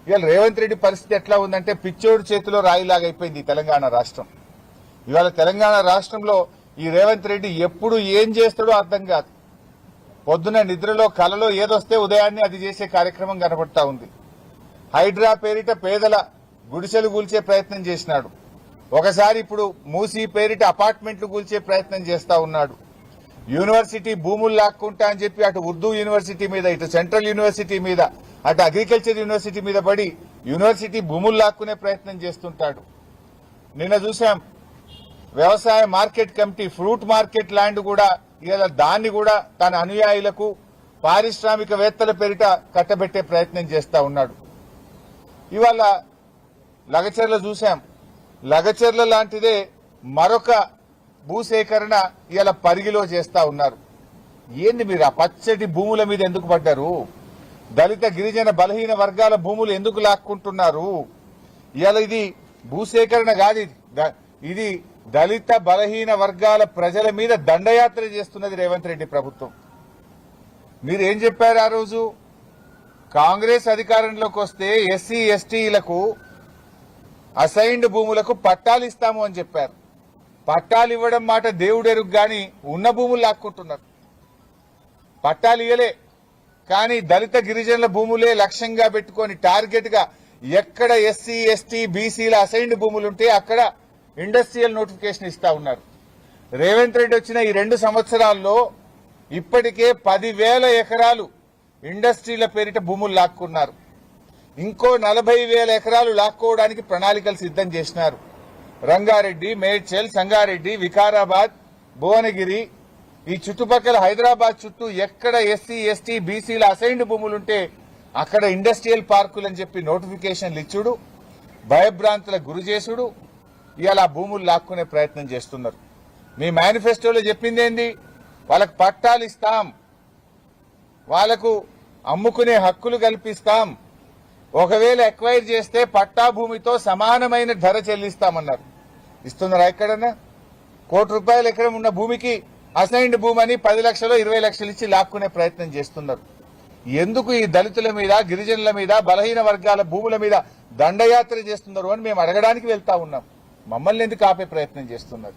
ఇవాళ రేవంత్ రెడ్డి పరిస్థితి ఎట్లా ఉందంటే పిచ్చోడు చేతిలో రాయిలాగా అయిపోయింది తెలంగాణ రాష్ట్రం. ఇవాళ తెలంగాణ రాష్ట్రంలో ఈ రేవంత్ రెడ్డి ఎప్పుడు ఏం చేస్తాడో అర్థం కాదు. పొద్దున నిద్రలో కలలో ఏదొస్తే ఉదయాన్నే అది చేసే కార్యక్రమం కనబడతా ఉంది. హైడ్రా పేరిట పేదల గుడిసెలు కూల్చే ప్రయత్నం చేసినాడు. ఒకసారి ఇప్పుడు మూసీ పేరిట అపార్ట్మెంట్లు కూల్చే ప్రయత్నం చేస్తా ఉన్నాడు. యూనివర్సిటీ భూములు లాక్కుంటా అని చెప్పి అటు ఉర్దూ యూనివర్సిటీ మీద, ఇటు సెంట్రల్ యూనివర్సిటీ మీద, అటు అగ్రికల్చర్ యూనివర్సిటీ మీద పడి యూనివర్సిటీ భూములు లాక్కునే ప్రయత్నం చేస్తుంటాడు. నిన్న చూసాం వ్యవసాయ market committee fruit market land కూడా ఇలా దాన్ని కూడా తన అనుయాయులకు పారిశ్రామికవేత్తల పేరిట కట్టబెట్టే ప్రయత్నం చేస్తా ఉన్నాడు. ఇవాళ లగచర్ల చూసాం. లగచర్ల లాంటిదే మరొక భూసేకరణ ఇలా పరిగిలో చేస్తా ఉన్నారు. ఏంది మీరు ఆ పచ్చటి భూముల మీద ఎందుకు పడ్డారు? దళిత గిరిజన బలహీన వర్గాల భూములు ఎందుకు లాక్కుంటున్నారు? ఇవాళ ఇది భూసేకరణ కాదు, ఇది దళిత బలహీన వర్గాల ప్రజల మీద దండయాత్ర చేస్తున్నది రేవంత్ రెడ్డి ప్రభుత్వం. మీరేం చెప్పారు ఆ రోజు? కాంగ్రెస్ అధికారంలోకి వస్తే ఎస్సీ ఎస్టీలకు అసైన్డ్ భూములకు పట్టాలు ఇస్తాము అని చెప్పారు. పట్టాలు ఇవ్వడం మాట దేవుడెరుగు గాని ఉన్న భూములు లాక్కుంటున్నారు. పట్టాలు ఇవ్వలే కానీ దళిత గిరిజనుల భూములే లక్ష్యంగా పెట్టుకుని టార్గెట్ గా ఎక్కడ ఎస్సీ ఎస్టీ బీసీల అసైన్డ్ భూములుంటే అక్కడ ఇండస్ట్రియల్ నోటిఫికేషన్ ఇస్తా ఉన్నారు. రేవంత్ రెడ్డి వచ్చిన ఈ 2 సంవత్సరాల్లో ఇప్పటికే 10,000 ఎకరాలు ఇండస్ట్రీల పేరిట భూములు లాక్కున్నారు. ఇంకో 40,000 ఎకరాలు లాక్కోవడానికి ప్రణాళికలు సిద్ధం చేసినారు. రంగారెడ్డి, మేడ్చల్, సంగారెడ్డి, వికారాబాద్, భువనగిరి, ఈ చుట్టుపక్కల హైదరాబాద్ చుట్టూ ఎక్కడ ఎస్సీ ఎస్టీ బీసీల అసైన్డ్ భూములుంటే అక్కడ ఇండస్ట్రియల్ పార్కులు అని చెప్పి నోటిఫికేషన్లు ఇచ్చుడు, భయభ్రాంతులకు గురి చేసుడు, ఇవాళ భూములు లాక్కునే ప్రయత్నం చేస్తున్నారు. మీ మేనిఫెస్టోలో చెప్పిందేంది? వాళ్ళకు పట్టాలు ఇస్తాం, వాళ్లకు అమ్ముకునే హక్కులు కల్పిస్తాం, ఒకవేళ ఎక్వైర్ చేస్తే పట్టా భూమితో సమానమైన ధర చెల్లిస్తామన్నారు. ఇస్తున్నారా? ఎక్కడన్నా ₹1,00,00,000 ఎకరం ఉన్న భూమికి అసైన్డ్ భూమి అని 10 లక్షలు 20 లక్షలు ఇచ్చి లాక్కునే ప్రయత్నం చేస్తున్నారు. ఎందుకు ఈ దళితుల మీద, గిరిజనుల మీద, బలహీన వర్గాల భూముల మీద దండయాత్ర చేస్తున్నారు అని మేము అడగడానికి వెళ్తా ఉన్నాం. మమ్మల్ని ఎందుకు ఆపే ప్రయత్నం చేస్తున్నారు?